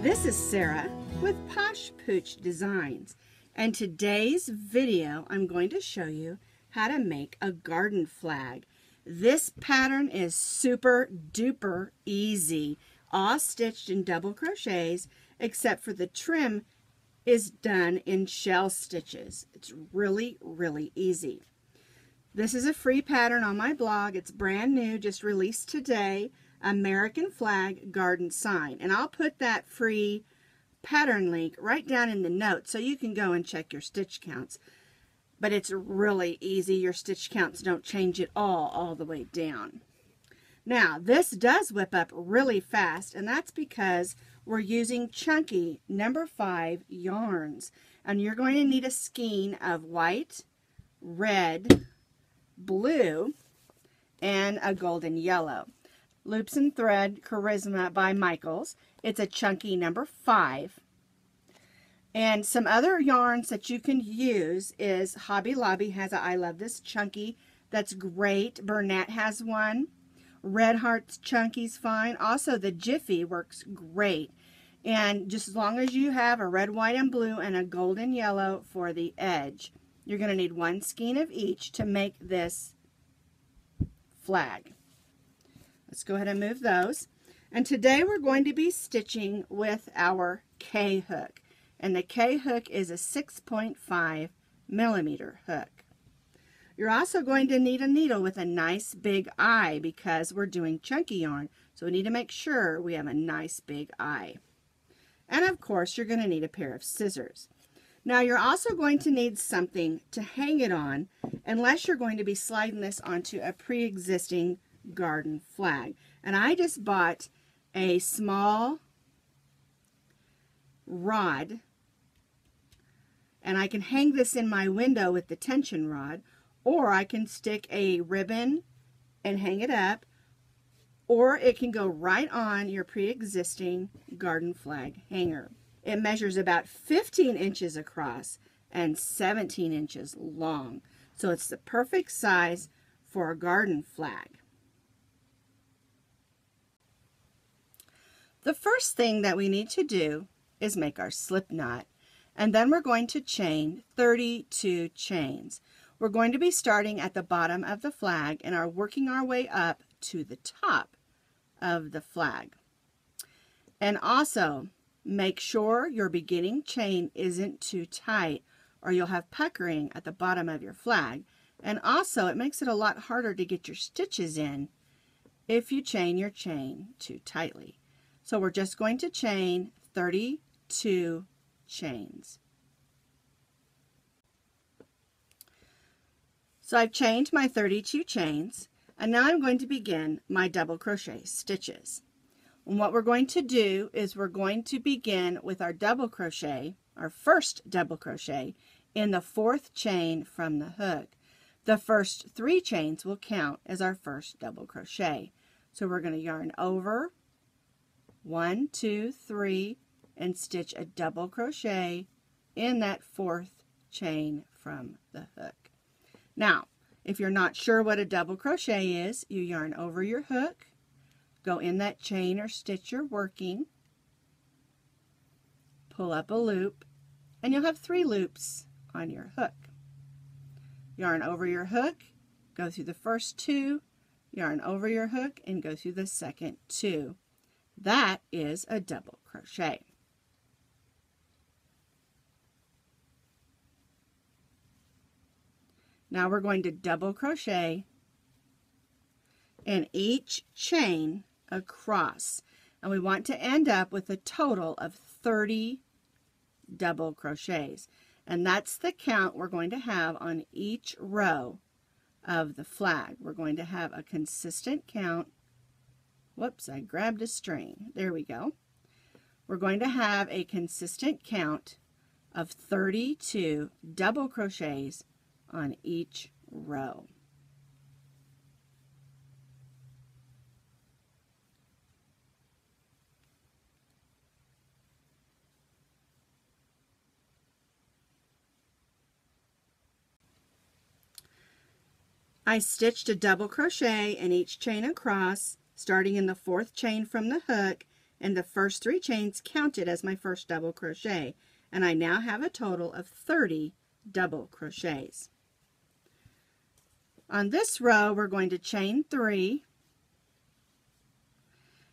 This is Sara with Posh Pooch Designs, and today's video I'm going to show you how to make a garden flag. This pattern is super duper easy, all stitched in double crochets, except for the trim is done in shell stitches. It's really easy. This is a free pattern on my blog. It's brand new, just released today. American flag garden sign, and I'll put that free pattern link right down in the notes so you can go and check your stitch counts. But it's really easy. Your stitch counts don't change at all the way down. Now this does whip up really fast, and that's because we're using chunky number 5 yarns, and you're going to need a skein of white, red, blue, and a golden yellow. Loops and Thread Charisma by Michaels. It's a chunky number 5. And some other yarns that you can use is Hobby Lobby has a I Love This Chunky. That's great. Bernat has one. Red Heart's Chunky's fine. Also the Jiffy works great. And just as long as you have a red, white, and blue and a golden yellow for the edge, you're going to need one skein of each to make this flag. Let's go ahead and move those. And today we're going to be stitching with our K hook. And the K hook is a 6.5 millimeter hook. You're also going to need a needle with a nice big eye because we're doing chunky yarn. So we need to make sure we have a nice big eye. And of course you're going to need a pair of scissors. Now you're also going to need something to hang it on unless you're going to be sliding this onto a pre-existing garden flag. And I just bought a small rod, and I can hang this in my window with the tension rod, or I can stick a ribbon and hang it up, or it can go right on your pre-existing garden flag hanger. It measures about 15 inches across and 17 inches long, so it's the perfect size for a garden flag. The first thing that we need to do is make our slip knot, and then we're going to chain 32 chains. We're going to be starting at the bottom of the flag and are working our way up to the top of the flag. And also make sure your beginning chain isn't too tight or you'll have puckering at the bottom of your flag. And also it makes it a lot harder to get your stitches in if you chain your chain too tightly. So we're just going to chain 32 chains. So I've chained my 32 chains, and now I'm going to begin my double crochet stitches. And what we're going to do is we're going to begin with our double crochet, our first double crochet, in the 4th chain from the hook. The first 3 chains will count as our first double crochet. So we're going to yarn over 1, 2, 3, and stitch a double crochet in that 4th chain from the hook. Now, if you're not sure what a double crochet is, you yarn over your hook, go in that chain or stitch you're working, pull up a loop, and you'll have 3 loops on your hook. Yarn over your hook, go through the first 2, yarn over your hook, and go through the second 2. That is a double crochet. Now we're going to double crochet in each chain across, and we want to end up with a total of 30 double crochets, and that's the count we're going to have on each row of the flag. We're going to have a consistent count. Whoops, I grabbed a string. There we go. We're going to have a consistent count of 32 double crochets on each row. I stitched a double crochet in each chain across, starting in the 4th chain from the hook and the first 3 chains counted as my first double crochet, and I now have a total of 30 double crochets. On this row, we're going to chain 3,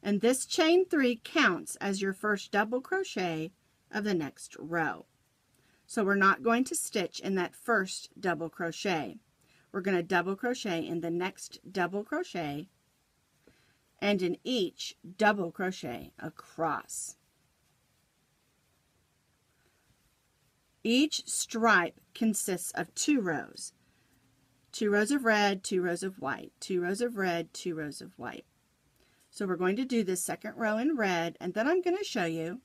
and this chain 3 counts as your first double crochet of the next row. So we're not going to stitch in that first double crochet. We're going to double crochet in the next double crochet and in each double crochet across. Each stripe consists of 2 rows. 2 rows of red, 2 rows of white, 2 rows of red, 2 rows of white. So we're going to do this second row in red, and then I'm going to show you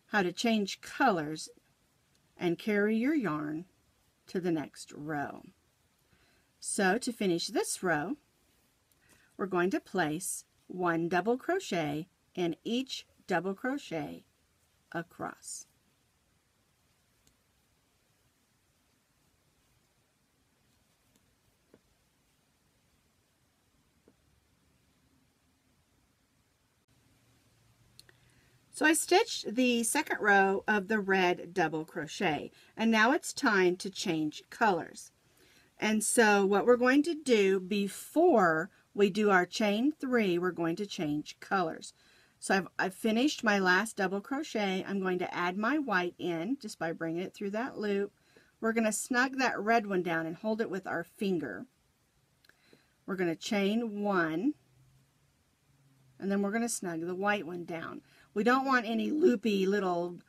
how to change colors and carry your yarn to the next row. So to finish this row, we're going to place 1 double crochet in each double crochet across. So I stitched the second row of the red double crochet, and now it's time to change colors. And so what we're going to do before we do our chain 3, we're going to change colors. So I've finished my last double crochet. I'm going to add my white in just by bringing it through that loop. We're going to snug that red one down and hold it with our finger. We're going to chain 1, and then we're going to snug the white one down. We don't want any loopy little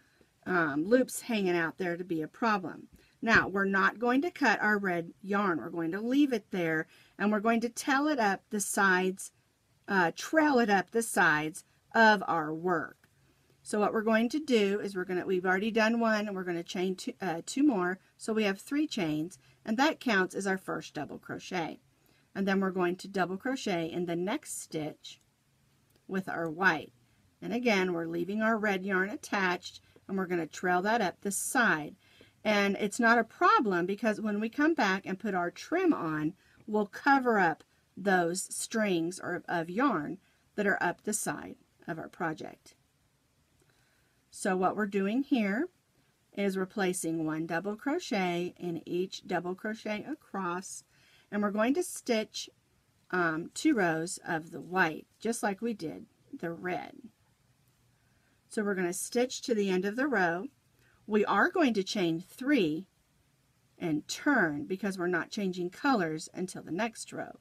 loops hanging out there to be a problem. Now, we're not going to cut our red yarn. We're going to leave it there, and we're going to trail it up the sides of our work. So what we're going to do is we've already done 1, and we're going to chain 2 more, so we have 3 chains, and that counts as our first double crochet. And then we're going to double crochet in the next stitch with our white. And again, we're leaving our red yarn attached, and we're going to trail that up the side. And it's not a problem because when we come back and put our trim on, we'll cover up those strings of yarn that are up the side of our project. So what we're doing here is we're placing 1 double crochet in each double crochet across, and we're going to stitch 2 rows of the white, just like we did the red. So we're going to stitch to the end of the row. We are going to chain 3 and turn because we're not changing colors until the next row.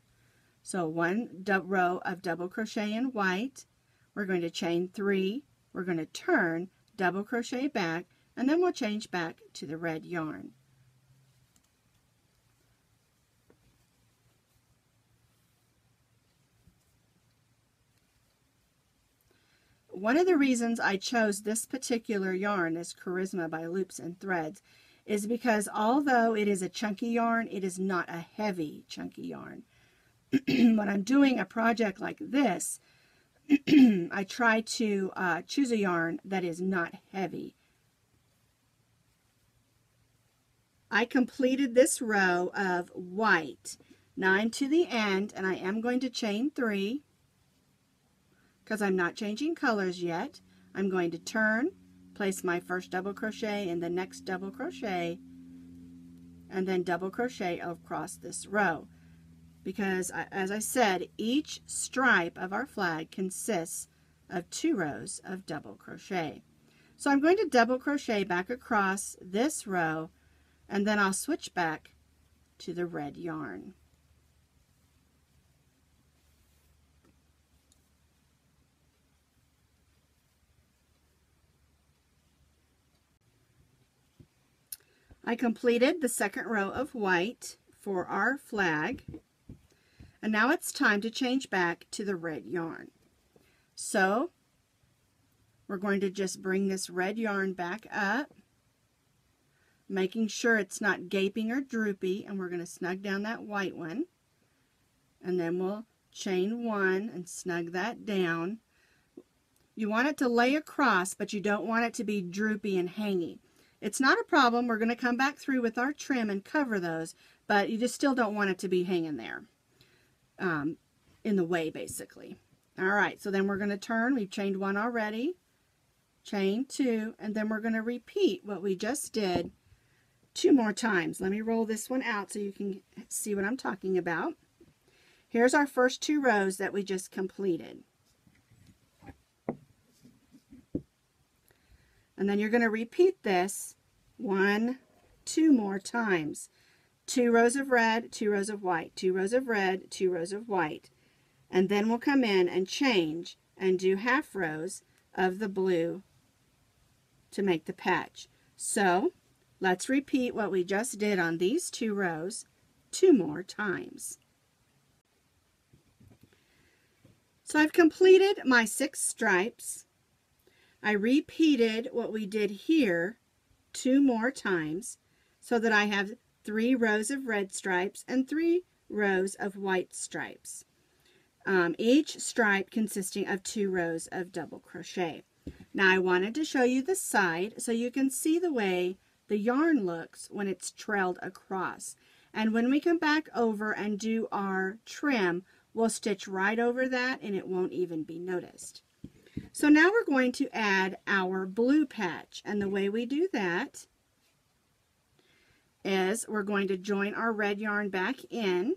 So 1 row of double crochet in white, we're going to chain 3, we're going to turn, double crochet back, and then we'll change back to the red yarn. One of the reasons I chose this particular yarn, this Charisma by Loops and Threads, is because although it is a chunky yarn, it is not a heavy chunky yarn. When I'm doing a project like this, I try to choose a yarn that is not heavy. I completed this row of white. Now I'm to the end, and I am going to chain 3. Because I'm not changing colors yet. I'm going to turn, place my first double crochet in the next double crochet, and then double crochet across this row. Because, as I said, each stripe of our flag consists of 2 rows of double crochet. So I'm going to double crochet back across this row, and then I'll switch back to the red yarn. I completed the second row of white for our flag, and now it's time to change back to the red yarn. So we're going to just bring this red yarn back up, making sure it's not gaping or droopy, and we're going to snug down that white one, and then we'll chain 1 and snug that down. You want it to lay across, but you don't want it to be droopy and hanging. It's not a problem. We're going to come back through with our trim and cover those, but you just still don't want it to be hanging there in the way, basically. All right, so then we're going to turn. We've chained 1 already, chain 2, and then we're going to repeat what we just did 2 more times. Let me roll this one out so you can see what I'm talking about. Here's our first 2 rows that we just completed. And then you're going to repeat this 1, 2 more times. 2 rows of red, 2 rows of white, 2 rows of red, 2 rows of white. And then we'll come in and change and do half rows of the blue to make the patch. So let's repeat what we just did on these 2 rows 2 more times. So I've completed my 6 stripes. I repeated what we did here 2 more times so that I have 3 rows of red stripes and 3 rows of white stripes. Each stripe consisting of 2 rows of double crochet. Now I wanted to show you the side so you can see the way the yarn looks when it's trailed across. And when we come back over and do our trim, we'll stitch right over that and it won't even be noticed. So now we're going to add our blue patch, and the way we do that is we're going to join our red yarn back in.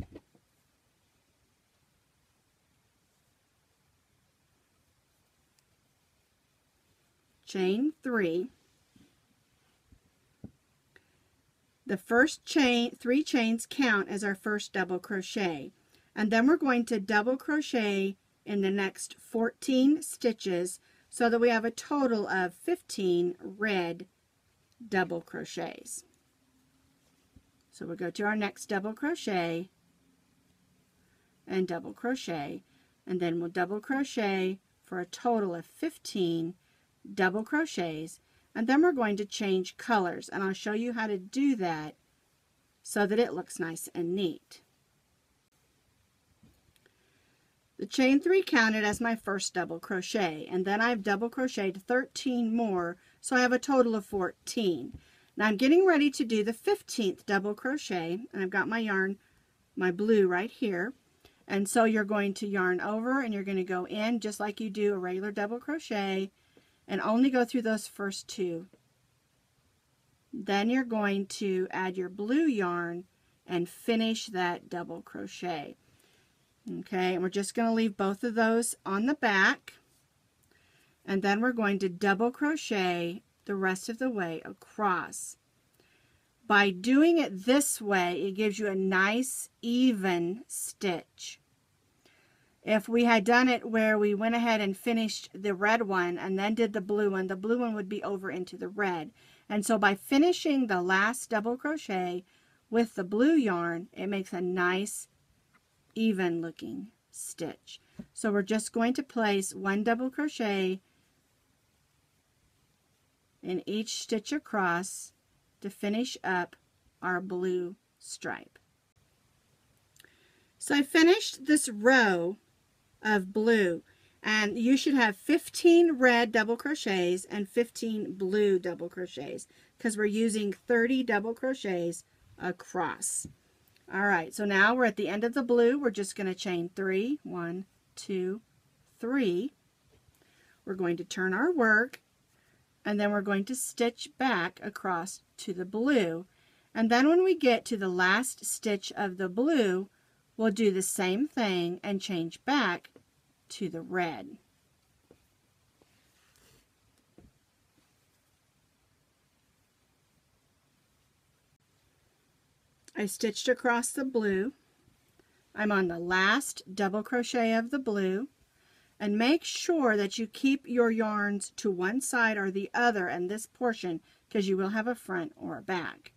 Chain 3. The first 3 chains count as our first double crochet, and then we're going to double crochet in the next 14 stitches so that we have a total of 15 red double crochets. So we'll go to our next double crochet and double crochet, and then we'll double crochet for a total of 15 double crochets, and then we're going to change colors, and I'll show you how to do that so that it looks nice and neat. The chain 3 counted as my first double crochet, and then I've double crocheted 13 more, so I have a total of 14. Now I'm getting ready to do the 15th double crochet, and I've got my yarn, my blue right here, and so you're going to yarn over and you're going to go in just like you do a regular double crochet and only go through those first 2. Then you're going to add your blue yarn and finish that double crochet. Okay, and we're just going to leave both of those on the back, and then we're going to double crochet the rest of the way across. By doing it this way, it gives you a nice even stitch. If we had done it where we went ahead and finished the red one and then did the blue one would be over into the red. And so by finishing the last double crochet with the blue yarn, it makes a nice even looking stitch. So we're just going to place 1 double crochet in each stitch across to finish up our blue stripe. So I finished this row of blue, and you should have 15 red double crochets and 15 blue double crochets because we're using 30 double crochets across. All right, so now we're at the end of the blue. We're just going to chain 3, 1, 2, 3. We're going to turn our work, and then we're going to stitch back across to the blue. And then when we get to the last stitch of the blue, we'll do the same thing and change back to the red. I stitched across the blue. I'm on the last double crochet of the blue, and make sure that you keep your yarns to one side or the other in this portion because you will have a front or a back.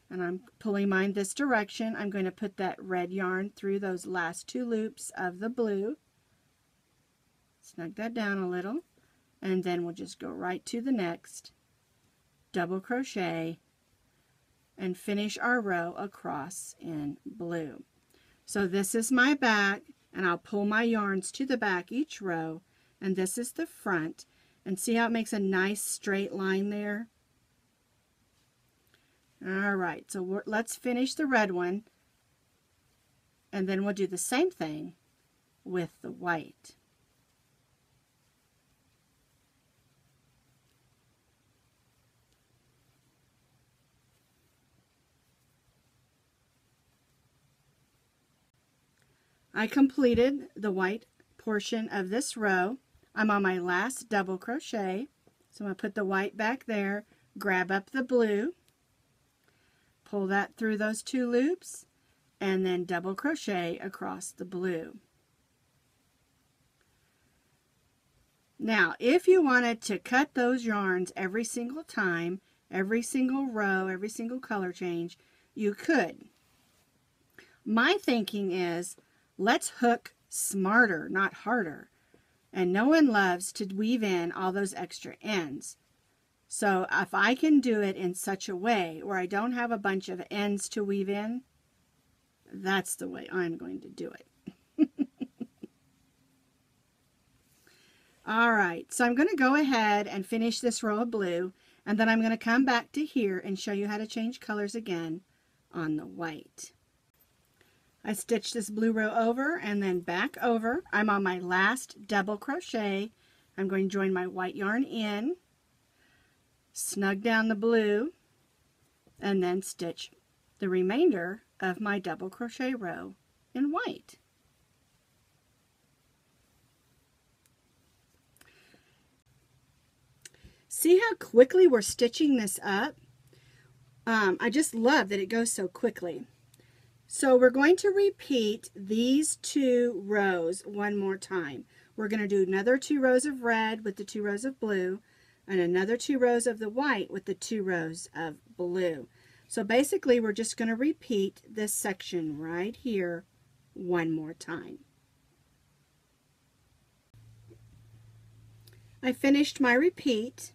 And I'm pulling mine this direction. I'm going to put that red yarn through those last 2 loops of the blue. Snug that down a little, and then we'll just go right to the next double crochet and finish our row across in blue. So this is my back, and I'll pull my yarns to the back each row, and this is the front, and see how it makes a nice straight line there? All right, so let's finish the red one, and then we'll do the same thing with the white. I completed the white portion of this row. I'm on my last double crochet. So I'm going to put the white back there, grab up the blue, pull that through those 2 loops, and then double crochet across the blue. Now, if you wanted to cut those yarns every single time, every single row, every single color change, you could. My thinking is, let's hook smarter, not harder. And no one loves to weave in all those extra ends. So if I can do it in such a way where I don't have a bunch of ends to weave in, that's the way I'm going to do it. All right, so I'm going to go ahead and finish this row of blue, and then I'm going to come back to here and show you how to change colors again on the white. I stitched this blue row over and then back over. I'm on my last double crochet. I'm going to join my white yarn in, snug down the blue, and then stitch the remainder of my double crochet row in white. See how quickly we're stitching this up? I just love that it goes so quickly. So we're going to repeat these 2 rows one more time. We're going to do another 2 rows of red with the 2 rows of blue, and another 2 rows of the white with the 2 rows of blue. So basically we're just going to repeat this section right here one more time. I finished my repeat,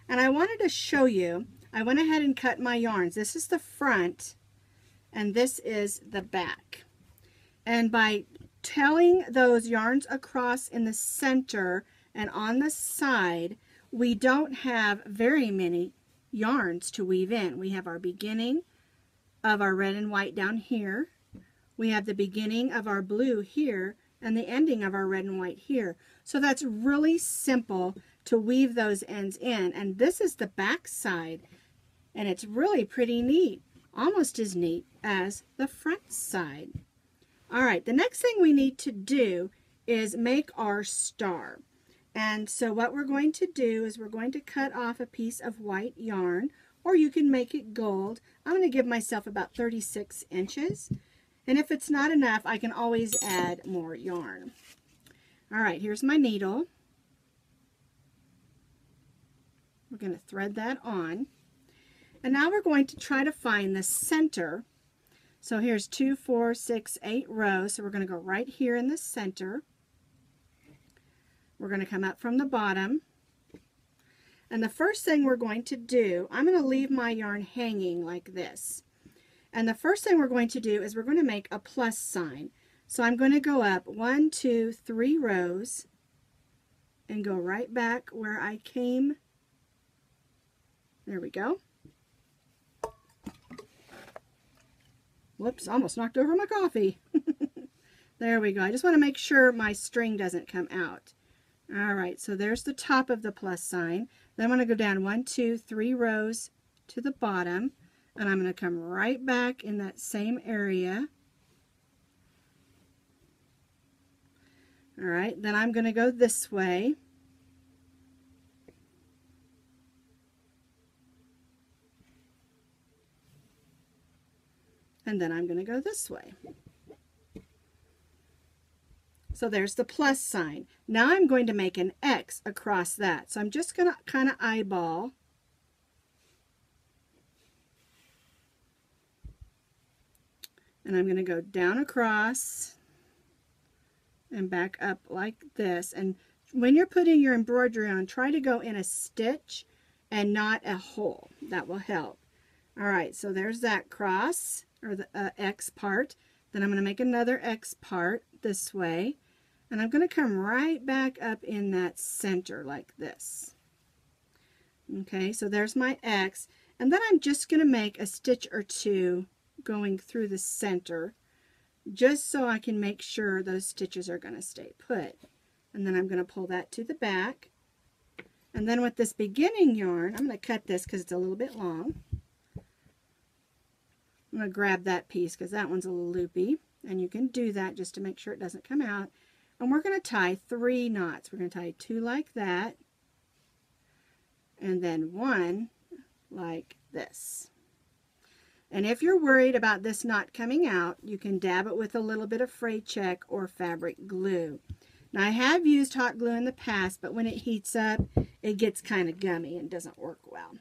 and I wanted to show you, I went ahead and cut my yarns. This is the front and this is the back. And by telling those yarns across in the center and on the side, we don't have very many yarns to weave in. We have our beginning of our red and white down here. We have the beginning of our blue here and the ending of our red and white here. So that's really simple to weave those ends in. And this is the back side, and it's really pretty neat, almost as neat as the front side. All right, the next thing we need to do is make our star. And so what we're going to do is we're going to cut off a piece of white yarn, or you can make it gold. I'm going to give myself about 36 inches. And if it's not enough, I can always add more yarn. All right, here's my needle. We're going to thread that on. And now we're going to try to find the center. So here's 2, 4, 6, 8 rows. So we're going to go right here in the center. We're going to come up from the bottom. And the first thing we're going to do, I'm going to leave my yarn hanging like this. And the first thing we're going to do is we're going to make a plus sign. So I'm going to go up 1, 2, 3 rows and go right back where I came. There we go. Whoops, almost knocked over my coffee. There we go. I just want to make sure my string doesn't come out. All right, so there's the top of the plus sign. Then I'm going to go down 1, 2, 3 rows to the bottom, and I'm going to come right back in that same area. All right, then I'm going to go this way. And then I'm going to go this way. So there's the plus sign. Now I'm going to make an X across that. So I'm just going to kind of eyeball. And I'm going to go down across and back up like this. And when you're putting your embroidery on, try to go in a stitch and not a hole. That will help. All right, so there's that cross, or the X part. Then I'm going to make another X part this way. And I'm going to come right back up in that center like this. Okay, so there's my X. And then I'm just going to make a stitch or two going through the center, just so I can make sure those stitches are going to stay put. And then I'm going to pull that to the back. And then with this beginning yarn, I'm going to cut this because it's a little bit long. I'm going to grab that piece because that one's a little loopy. and you can do that just to make sure it doesn't come out. And we're going to tie 3 knots. We're going to tie 2 like that, and then 1 like this. And if you're worried about this knot coming out, you can dab it with a little bit of fray check or fabric glue. Now, I have used hot glue in the past, but when it heats up, it gets kind of gummy and doesn't work well.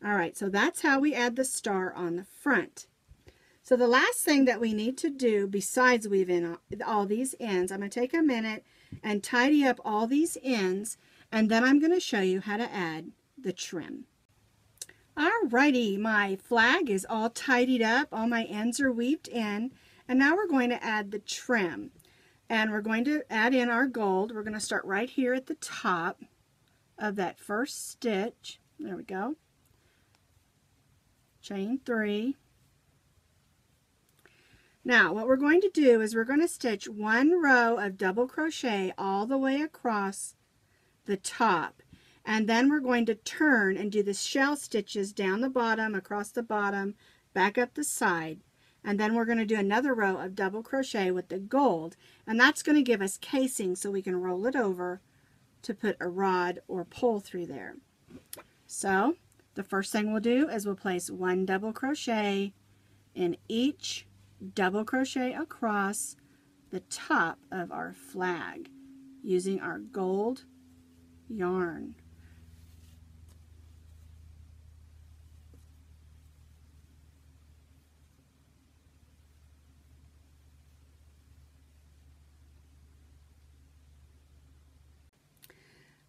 All right, so that's how we add the star on the front. So the last thing that we need to do, besides weave in all these ends, I'm going to take a minute and tidy up all these ends, and then I'm going to show you how to add the trim. Alrighty, my flag is all tidied up, all my ends are weaved in, and now we're going to add the trim. And we're going to add in our gold. We're going to start right here at the top of that first stitch. There we go. Chain 3. Now what we're going to do is we're going to stitch 1 row of double crochet all the way across the top. And then we're going to turn and do the shell stitches down the bottom, across the bottom, back up the side. And then we're going to do another row of double crochet with the gold. And that's going to give us casing so we can roll it over to put a rod or pole through there. So the first thing we'll do is we'll place 1 double crochet in each double crochet across the top of our flag using our gold yarn.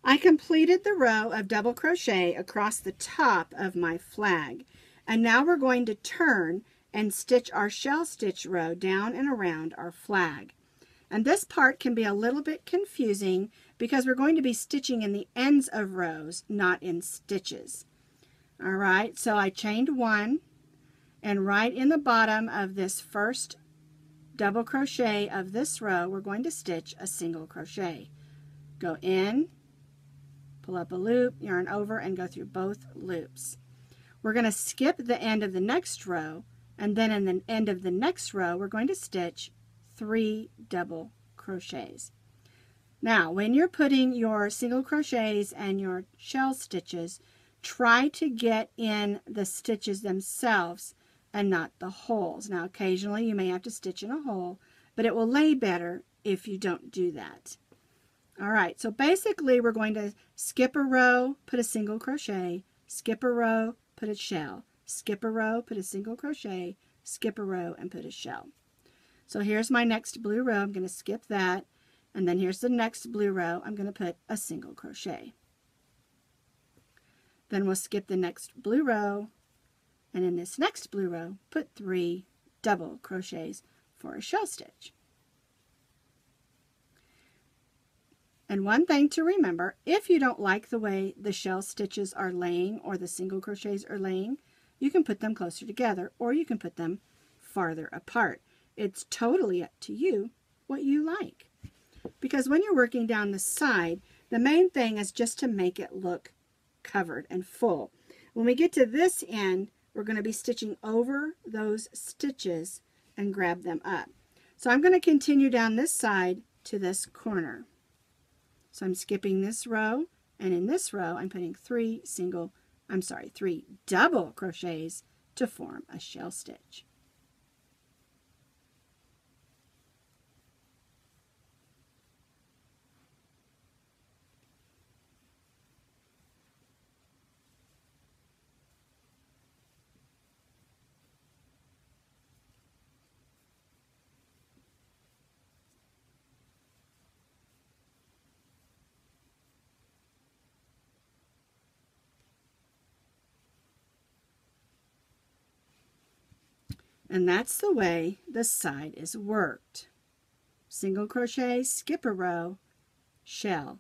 I completed the row of double crochet across the top of my flag, and now we're going to turn and stitch our shell stitch row down and around our flag. And this part can be a little bit confusing because we're going to be stitching in the ends of rows, not in stitches. Alright, so I chained 1, and right in the bottom of this first double crochet of this row, we're going to stitch a single crochet. Go in, pull up a loop, yarn over, and go through both loops. We're going to skip the end of the next row, and then in the end of the next row we're going to stitch 3 double crochets. Now when you're putting your single crochets and your shell stitches, try to get in the stitches themselves and not the holes. Now occasionally you may have to stitch in a hole, but it will lay better if you don't do that. Alright, so basically we're going to skip a row, put a single crochet, skip a row, put a shell, skip a row, put a single crochet, skip a row, and put a shell. So here's my next blue row. I'm going to skip that, and then here's the next blue row. I'm going to put a single crochet. Then we'll skip the next blue row, and in this next blue row put 3 double crochets for a shell stitch. And one thing to remember, if you don't like the way the shell stitches are laying or the single crochets are laying, you can put them closer together or you can put them farther apart. It's totally up to you what you like. Because when you're working down the side, the main thing is just to make it look covered and full. When we get to this end, we're going to be stitching over those stitches and grab them up. So I'm going to continue down this side to this corner. So I'm skipping this row, and in this row I'm putting 3 double crochets to form a shell stitch. And that's the way the side is worked. Single crochet, skip a row, shell,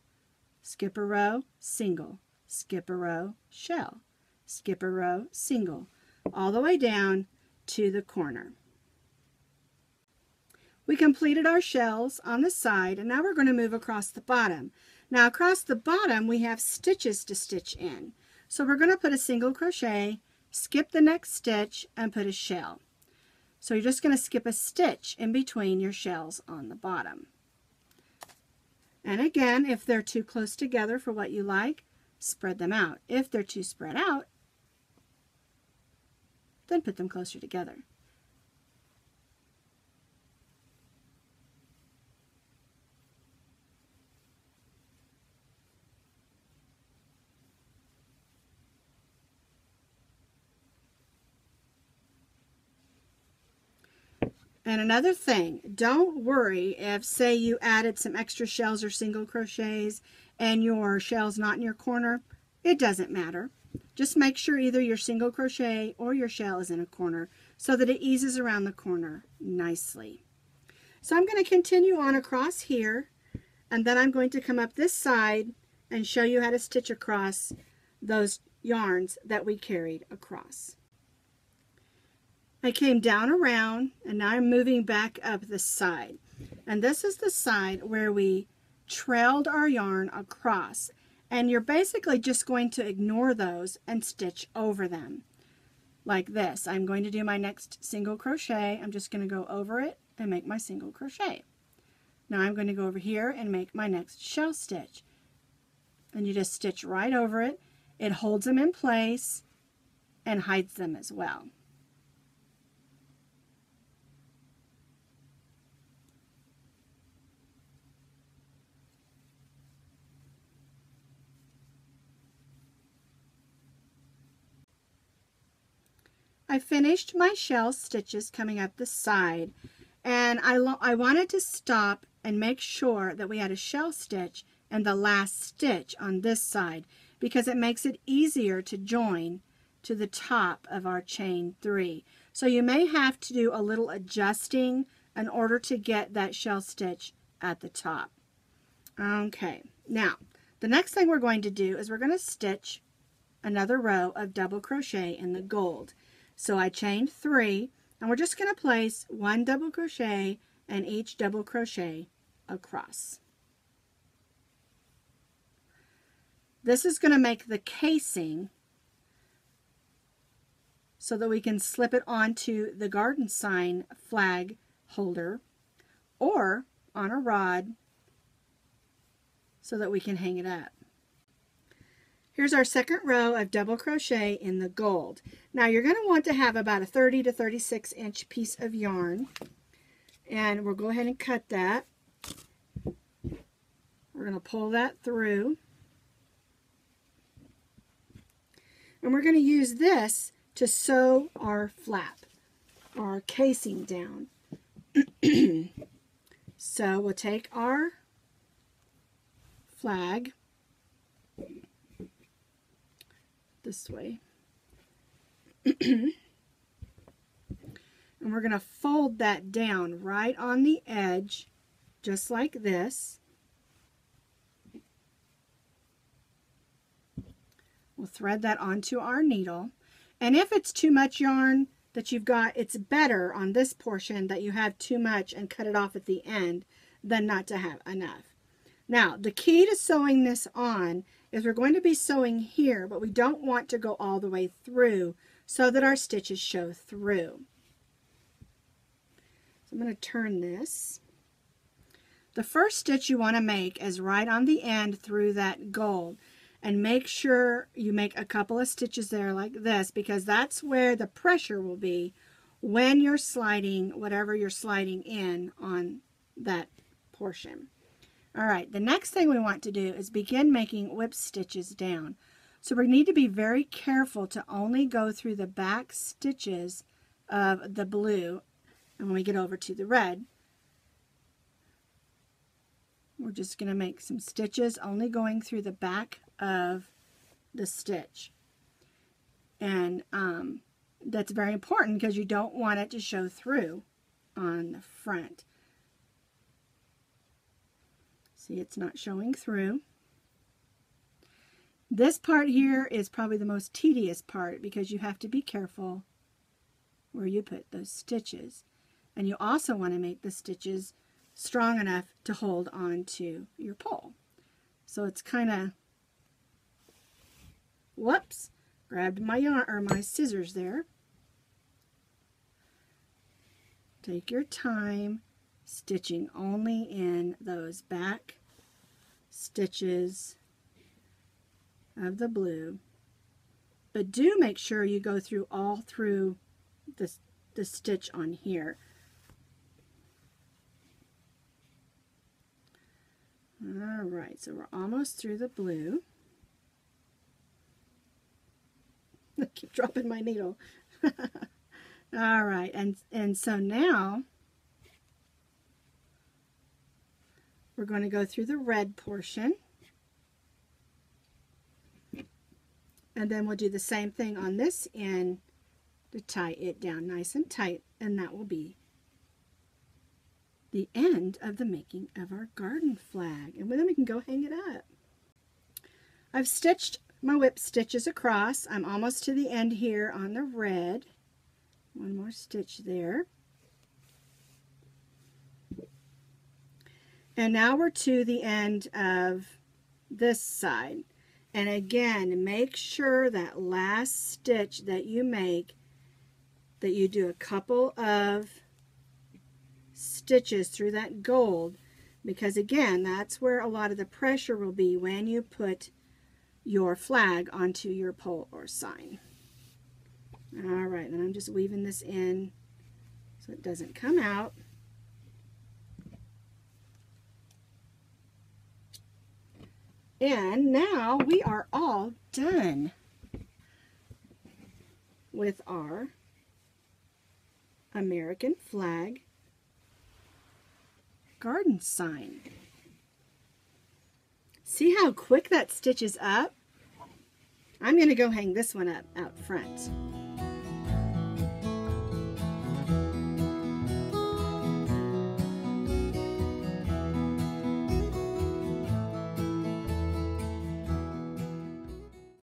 skip a row, single, skip a row, shell, skip a row, single, all the way down to the corner. We completed our shells on the side, and now we're going to move across the bottom. Now across the bottom we have stitches to stitch in. So we're going to put a single crochet, skip the next stitch, and put a shell. So you're just going to skip a stitch in between your shells on the bottom. And again, if they're too close together for what you like, spread them out. If they're too spread out, then put them closer together. And another thing, don't worry if, say, you added some extra shells or single crochets and your shell's not in your corner. It doesn't matter. Just make sure either your single crochet or your shell is in a corner so that it eases around the corner nicely. So I'm going to continue on across here, and then I'm going to come up this side and show you how to stitch across those yarns that we carried across. I came down around, and now I'm moving back up the side. And this is the side where we trailed our yarn across. And you're basically just going to ignore those and stitch over them. Like this. I'm going to do my next single crochet. I'm just going to go over it and make my single crochet. Now I'm going to go over here and make my next shell stitch. And you just stitch right over it. It holds them in place and hides them as well. I finished my shell stitches coming up the side, and I wanted to stop and make sure that we had a shell stitch and the last stitch on this side, because it makes it easier to join to the top of our chain 3. So you may have to do a little adjusting in order to get that shell stitch at the top. Okay, now the next thing we're going to do is we're going to stitch another row of double crochet in the gold. So I chained 3, and we're just going to place 1 double crochet and each double crochet across. This is going to make the casing so that we can slip it onto the garden sign flag holder or on a rod so that we can hang it up. Here's our second row of double crochet in the gold. Now you're going to want to have about a 30 to 36 inch piece of yarn, and we'll go ahead and cut that. We're going to pull that through, and we're going to use this to sew our flap, our casing down. So we'll take our flag this way. And we're going to fold that down right on the edge, just like this. We'll thread that onto our needle. And if it's too much yarn that you've got, it's better on this portion that you have too much and cut it off at the end than not to have enough. Now, the key to sewing this on is we're going to be sewing here, but we don't want to go all the way through so that our stitches show through. So I'm going to turn this. The first stitch you want to make is right on the end through that gold, and make sure you make a couple of stitches there like this, because that's where the pressure will be when you're sliding whatever you're sliding in on that portion. Alright, the next thing we want to do is begin making whip stitches down. So we need to be very careful to only go through the back stitches of the blue, and when we get over to the red, we're just going to make some stitches only going through the back of the stitch. And that's very important because you don't want it to show through on the front. See, it's not showing through. This part here is probably the most tedious part because you have to be careful where you put those stitches. And you also want to make the stitches strong enough to hold on to your pole. So it's kind of, whoops, grabbed my yarn or my scissors there. Take your time stitching only in those back stitches of the blue, but do make sure you go through all through the stitch on here. All right, so we're almost through the blue. I keep dropping my needle. All right, and so now we're going to go through the red portion, and then we'll do the same thing on this end to tie it down nice and tight, and that will be the end of the making of our garden flag. And then we can go hang it up. I've stitched my whip stitches across. I'm almost to the end here on the red. One more stitch there. And now we're to the end of this side. And again, make sure that last stitch that you make, that you do a couple of stitches through that gold, because again, that's where a lot of the pressure will be when you put your flag onto your pole or sign. All right, then I'm just weaving this in so it doesn't come out. And now we are all done with our American flag garden sign. See how quick that stitches up? I'm going to go hang this one up out front.